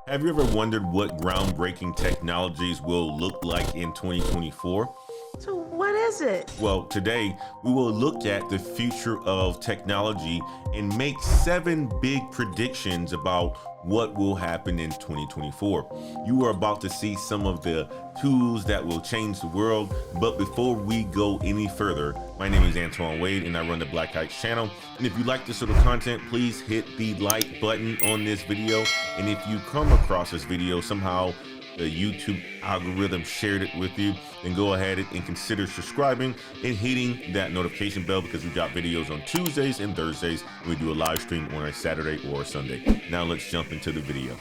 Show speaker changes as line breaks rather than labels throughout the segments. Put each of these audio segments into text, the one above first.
Have you ever wondered what groundbreaking technologies will look like in 2024?
So what is it?
Well, today we will look at the future of technology and make 7 big predictions about what will happen in 2024. You are about to see some of the tools that will change the world. But before we go any further, my name is Antoine Wade and I run the Black I.T channel. And if you like this sort of content, please hit the like button on this video. And if you come across this video somehow, the YouTube algorithm shared it with you, then go ahead and consider subscribing and hitting that notification bell, because we got videos on Tuesdays and Thursdays, and we do a live stream on a Saturday or a Sunday. Now let's jump into the video.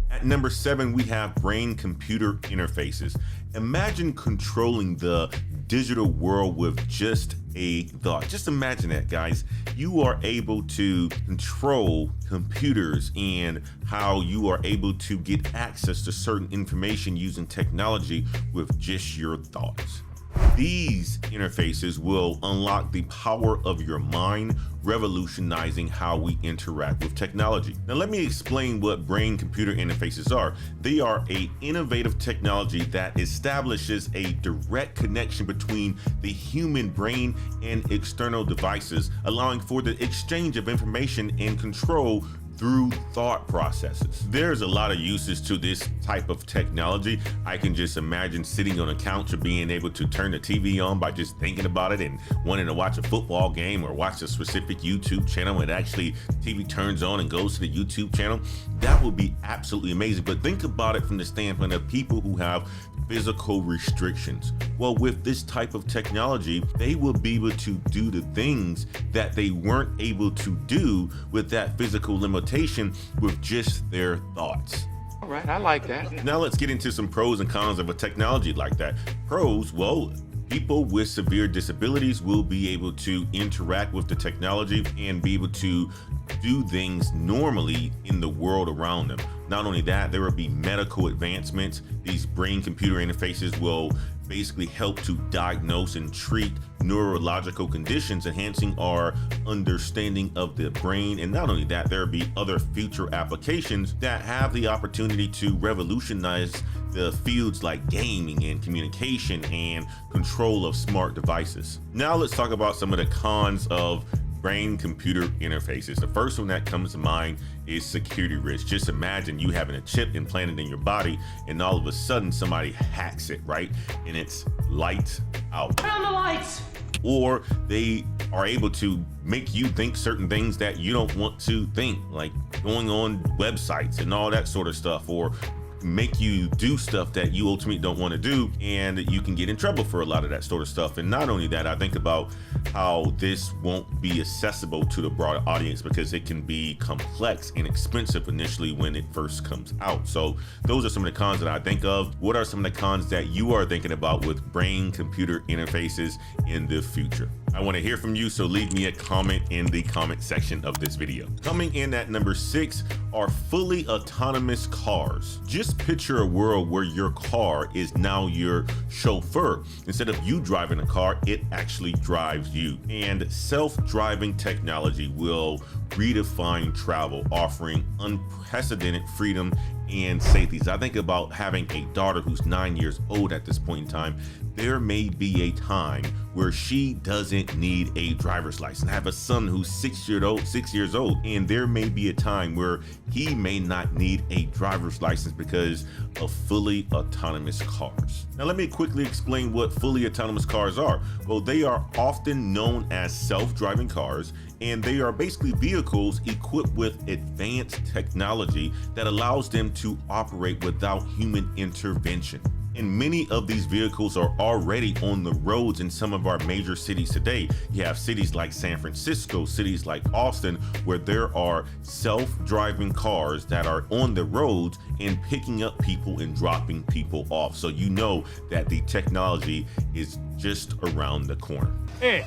At number 7, we have brain-computer interfaces. Imagine controlling the digital world with just a thought. Just imagine that, guys. You are able to control computers and how you are able to get access to certain information using technology with just your thoughts. These interfaces will unlock the power of your mind, revolutionizing how we interact with technology. Now, let me explain what brain-computer interfaces are. They are an innovative technology that establishes a direct connection between the human brain and external devices, allowing for the exchange of information and control through thought processes. There's a lot of uses to this type of technology. I can just imagine sitting on a couch or being able to turn the TV on by just thinking about it and wanting to watch a football game or watch a specific YouTube channel, and actually TV turns on and goes to the YouTube channel. That would be absolutely amazing. But think about it from the standpoint of people who have physical restrictions. Well, with this type of technology, they will be able to do the things that they weren't able to do with that physical limitation with just their thoughts.
All right, I like that.
Now let's get into some pros and cons of a technology like that. Pros, well, people with severe disabilities will be able to interact with the technology and be able to do things normally in the world around them. Not only that, there will be medical advancements. These brain-computer interfaces will basically help to diagnose and treat neurological conditions, enhancing our understanding of the brain. And not only that, there will be other future applications that have the opportunity to revolutionize the fields like gaming and communication and control of smart devices. Now let's talk about some of the cons of brain-computer interfaces. The first one that comes to mind is security risk. Just imagine you having a chip implanted in your body and all of a sudden somebody hacks it, right? And it's lights out.
Turn on the lights!
Or they are able to make you think certain things that you don't want to think, like going on websites and all that sort of stuff, or make you do stuff that you ultimately don't want to do, and you can get in trouble for a lot of that sort of stuff. And not only that, I think about how this won't be accessible to the broader audience because it can be complex and expensive initially when it first comes out. So those are some of the cons that I think of. What are some of the cons that you are thinking about with brain-computer interfaces in the future? I want to hear from you, so leave me a comment in the comment section of this video. Coming in at number 6 are fully autonomous cars. Just picture a world where your car is now your chauffeur. Instead of you driving a car, it actually drives you. And self-driving technology will redefine travel, offering unprecedented freedom and safety. I think about having a daughter who's 9 years old at this point in time. There may be a time where she doesn't need a driver's license. I have a son who's 6 years old, and there may be a time where he may not need a driver's license because of fully autonomous cars. Now, let me quickly explain what fully autonomous cars are. Well, they are often known as self-driving cars, and they are basically vehicles equipped with advanced technology that allows them to operate without human intervention. And many of these vehicles are already on the roads in some of our major cities today. You have cities like San Francisco, cities like Austin, where there are self-driving cars that are on the roads and picking up people and dropping people off. So you know that the technology is just around the corner.
Hey,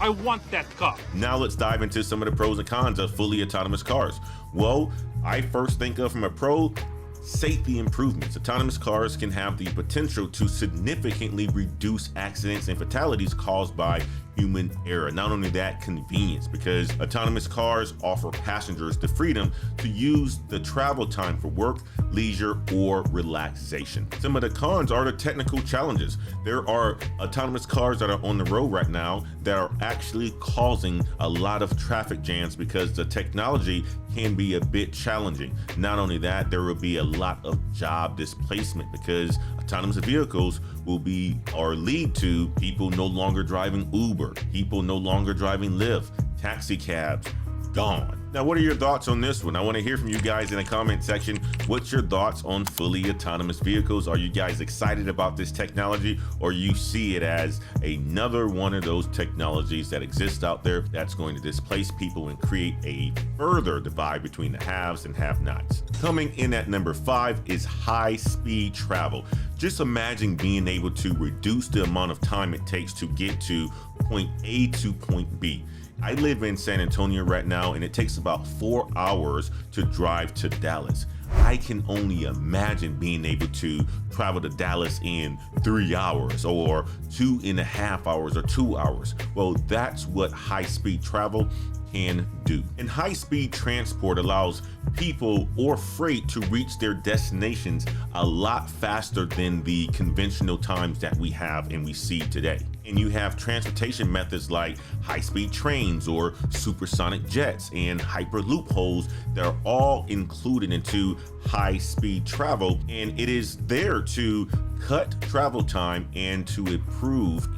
I want that car.
Now let's dive into some of the pros and cons of fully autonomous cars. Well, I first think of from a pro, safety improvements. Autonomous cars can have the potential to significantly reduce accidents and fatalities caused by human error. Not only that, convenience, because autonomous cars offer passengers the freedom to use the travel time for work, leisure, or relaxation. Some of the cons are the technical challenges. There are autonomous cars that are on the road right now that are actually causing a lot of traffic jams because the technology can be a bit challenging. Not only that, there will be a lot of job displacement because autonomous vehicles will be or lead to people no longer driving Uber, people no longer driving Lyft, taxi cabs, gone. Now, what are your thoughts on this one? I want to hear from you guys in the comment section. What's your thoughts on fully autonomous vehicles? Are you guys excited about this technology, or you see it as another one of those technologies that exist out there that's going to displace people and create a further divide between the haves and have-nots? Coming in at number 5 is high-speed travel. Just imagine being able to reduce the amount of time it takes to get to point A to point B. I live in San Antonio right now, and it takes about 4 hours to drive to Dallas. I can only imagine being able to travel to Dallas in 3 hours or 2.5 hours or 2 hours. Well, that's what high-speed travel can do. And high-speed transport allows people or freight to reach their destinations a lot faster than the conventional times that we have and we see today. And you have transportation methods like high-speed trains or supersonic jets and hyperloop holes that are all included into high-speed travel, and it is there to cut travel time and to improve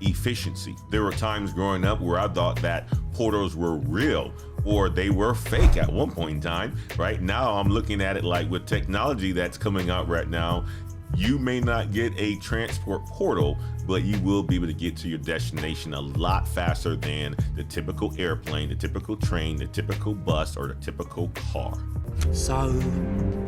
efficiency. There were times growing up where I thought that portals were real or they were fake at one point in time. Right now, I'm looking at it like with technology that's coming out right now, you may not get a transport portal, but you will be able to get to your destination a lot faster than the typical airplane, the typical train, the typical bus, or the typical car.
So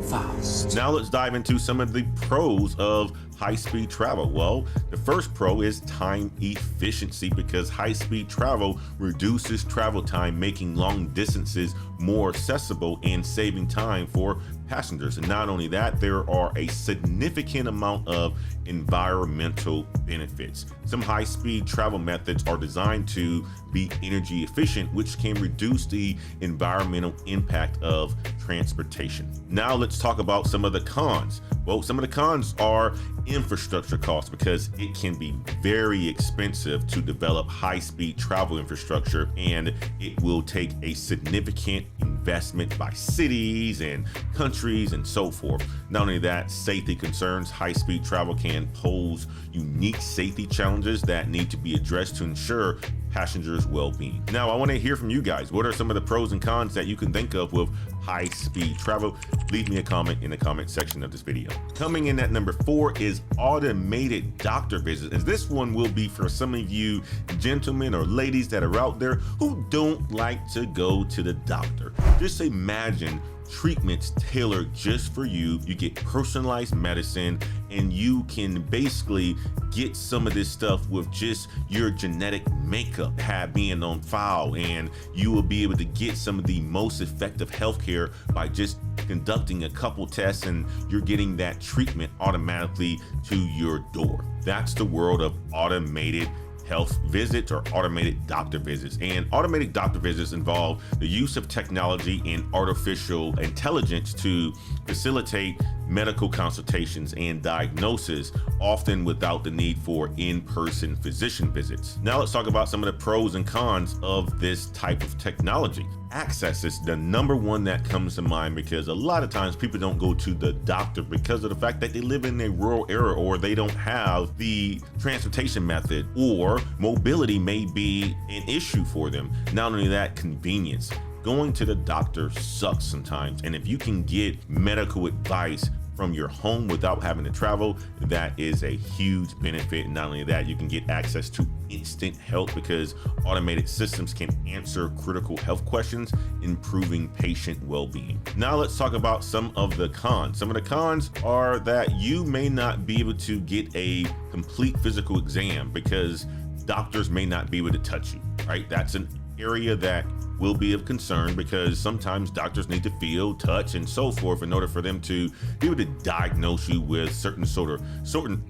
fast.
Now let's dive into some of the pros of high-speed travel. Well, the first pro is time efficiency, because high-speed travel reduces travel time, making long distances more accessible and saving time for passengers. And not only that, there are a significant amount of environmental benefits. Some high-speed travel methods are designed to be energy efficient, which can reduce the environmental impact of transportation. Now let's talk about some of the cons. Well, some of the cons are infrastructure costs, because it can be very expensive to develop high-speed travel infrastructure, and it will take a significant investment by cities and countries and so forth. Not only that, safety concerns. High-speed travel can pose unique safety challenges that need to be addressed to ensure passengers' well-being. Now, I want to hear from you guys. What are some of the pros and cons that you can think of with high-speed travel? Leave me a comment in the comment section of this video. Coming in at number 4 is automated doctor visits. And this one will be for some of you gentlemen or ladies that are out there who don't like to go to the doctor. Just imagine treatments tailored just for you. You get personalized medicine, and you can basically get some of this stuff with just your genetic makeup being on file, and you will be able to get some of the most effective healthcare by just conducting a couple tests, and you're getting that treatment automatically to your door. That's the world of automated health visits or automated doctor visits. And automated doctor visits involve the use of technology and artificial intelligence to facilitate medical consultations and diagnosis, often without the need for in-person physician visits. Now let's talk about some of the pros and cons of this type of technology. Access is the number one that comes to mind, because a lot of times people don't go to the doctor because of the fact that they live in a rural area, or they don't have the transportation method, or mobility may be an issue for them. Not only that, convenience. Going to the doctor sucks sometimes, and if you can get medical advice from your home without having to travel, that is a huge benefit. And not only that, you can get access to instant help, because automated systems can answer critical health questions, improving patient well-being. Now let's talk about some of the cons. Some of the cons are that you may not be able to get a complete physical exam because doctors may not be able to touch you, right? That's an area that will be of concern because sometimes doctors need to feel, touch, and so forth in order for them to be able to diagnose you with certain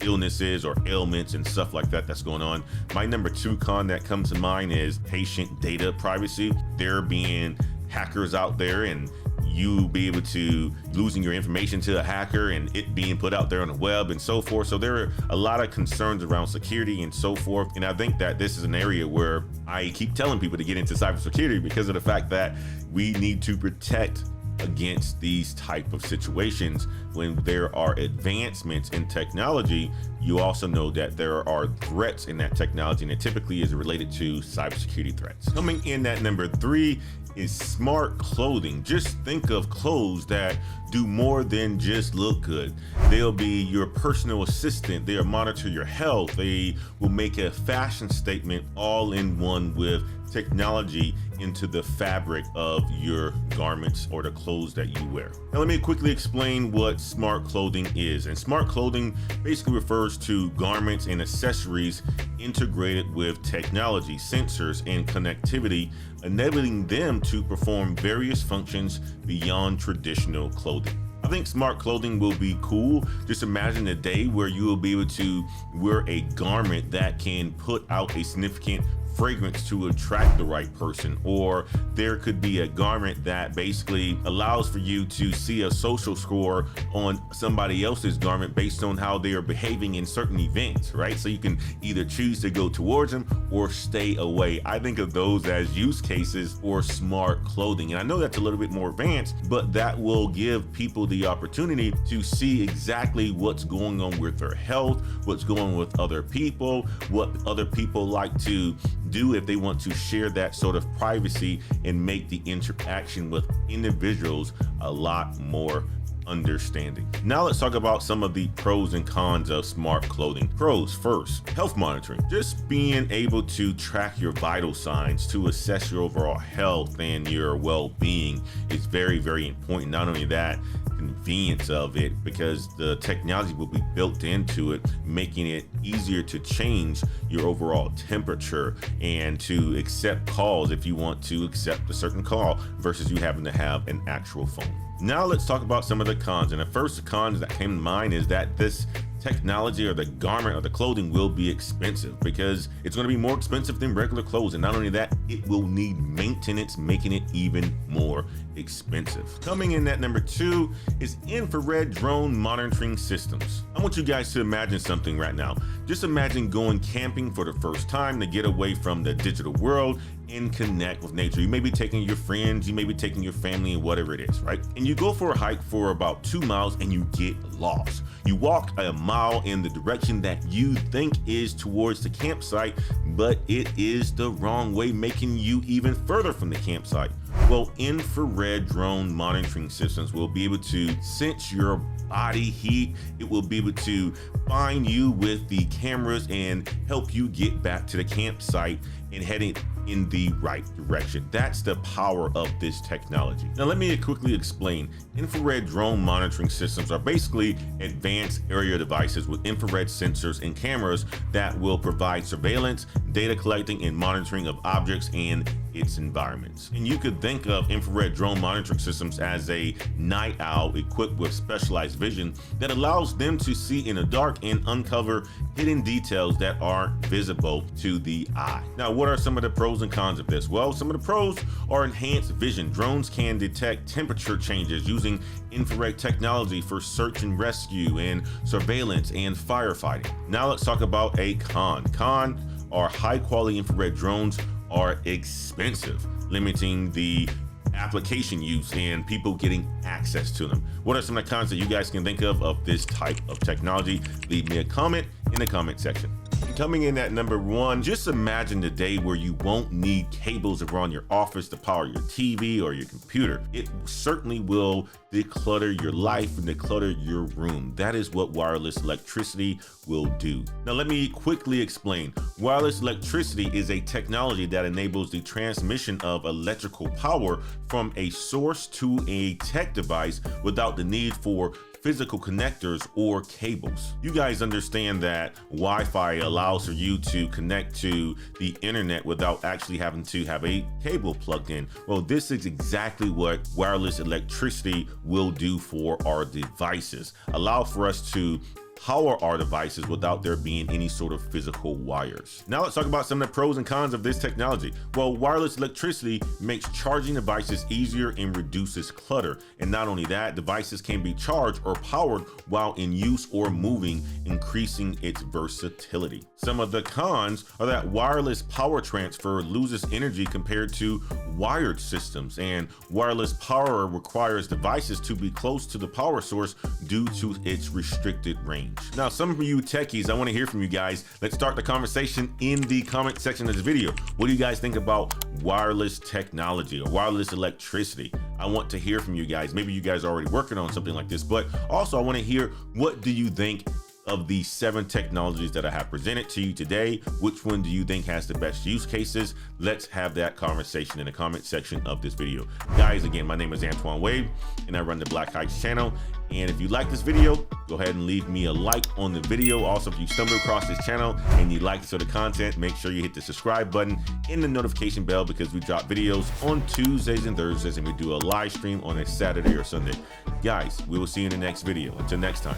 illnesses or ailments and stuff like that that's going on. My number 2 con that comes to mind is patient data privacy. There being hackers out there and you be able to losing your information to a hacker and it being put out there on the web and so forth. So there are a lot of concerns around security and so forth. And I think that this is an area where I keep telling people to get into cybersecurity because of the fact that we need to protect against these type of situations. When there are advancements in technology, you also know that there are threats in that technology, and it typically is related to cybersecurity threats. Coming in at number 3 is smart clothing. Just think of clothes that do more than just look good. They'll be your personal assistant. They'll monitor your health. They will make a fashion statement all in one with technology into the fabric of your garments or the clothes that you wear. Now let me quickly explain what smart clothing is. And smart clothing basically refers to garments and accessories integrated with technology, sensors, and connectivity, enabling them to perform various functions beyond traditional clothing. I think smart clothing will be cool. Just imagine a day where you will be able to wear a garment that can put out a significant fragrance to attract the right person, or there could be a garment that basically allows for you to see a social score on somebody else's garment based on how they are behaving in certain events, right? So you can either choose to go towards them or stay away. I think of those as use cases for smart clothing. And I know that's a little bit more advanced, but that will give people the opportunity to see exactly what's going on with their health, what's going on with other people, what other people like to do if they want to share that sort of privacy and make the interaction with individuals a lot more understanding. Now let's talk about some of the pros and cons of smart clothing. Pros first, health monitoring. Just being able to track your vital signs to assess your overall health and your well-being is very, very important. Not only that, convenience of it, because the technology will be built into it, making it easier to change your overall temperature and to accept calls if you want to accept a certain call versus you having to have an actual phone. Now let's talk about some of the cons. And the first cons that came to mind is that this technology or the garment or the clothing will be expensive because it's going to be more expensive than regular clothes. And not only that, it will need maintenance, making it even more expensive. Coming in at number 2 is infrared drone monitoring systems. I want you guys to imagine something right now. Just imagine going camping for the first time to get away from the digital world and connect with nature. You may be taking your friends, you may be taking your family, and whatever it is, right? And you go for a hike for about 2 miles and you get lost. You walk a mile in the direction that you think is towards the campsite, but it is the wrong way, making you even further from the campsite. Well, infrared drone monitoring systems will be able to sense your body heat. It will be able to find you with the cameras and help you get back to the campsite and heading in the right direction. That's the power of this technology. Now let me quickly explain. Infrared drone monitoring systems are basically advanced area devices with infrared sensors and cameras that will provide surveillance, data collecting, and monitoring of objects and its environments. And you could think of infrared drone monitoring systems as a night owl equipped with specialized vision that allows them to see in the dark and uncover hidden details that aren't visible to the eye. Now, what are some of the pros and cons of this? Well, some of the pros are enhanced vision. Drones can detect temperature changes using infrared technology for search and rescue and surveillance and firefighting. Now let's talk about a con. Con are high quality infrared drones are expensive, limiting the application use and people getting access to them. What are some of the cons that you guys can think of this type of technology? Leave me a comment in the comment section. Coming in at number 1, just imagine the day where you won't need cables around your office to power your TV or your computer. It certainly will declutter your life and declutter your room. That is what wireless electricity will do. Now let me quickly explain. Wireless electricity is a technology that enables the transmission of electrical power from a source to a tech device without the need for physical connectors or cables. You guys understand that Wi-Fi allows for you to connect to the internet without actually having to have a cable plugged in. Well, this is exactly what wireless electricity will do for our devices. Allow for us to power our devices without there being any sort of physical wires. Now let's talk about some of the pros and cons of this technology. Well, wireless electricity makes charging devices easier and reduces clutter. And not only that, devices can be charged or powered while in use or moving, increasing its versatility. Some of the cons are that wireless power transfer loses energy compared to wired systems, and wireless power requires devices to be close to the power source due to its restricted range. Now, some of you techies, I want to hear from you guys. Let's start the conversation in the comment section of this video. What do you guys think about wireless technology or wireless electricity? I want to hear from you guys. Maybe you guys are already working on something like this, but also I want to hear, what do you think of the 7 technologies that I have presented to you today? Which one do you think has the best use cases? Let's have that conversation in the comment section of this video. Guys, again, my name is Antoine Wade and I run the Black Heights channel. And if you like this video, go ahead and leave me a like on the video. Also, if you stumble across this channel and you like this sort of content, make sure you hit the subscribe button and the notification bell, because we drop videos on Tuesdays and Thursdays and we do a live stream on a Saturday or Sunday. Guys, we will see you in the next video. Until next time,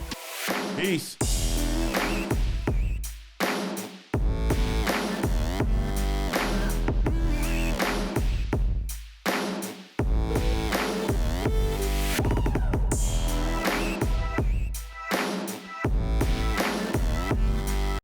peace.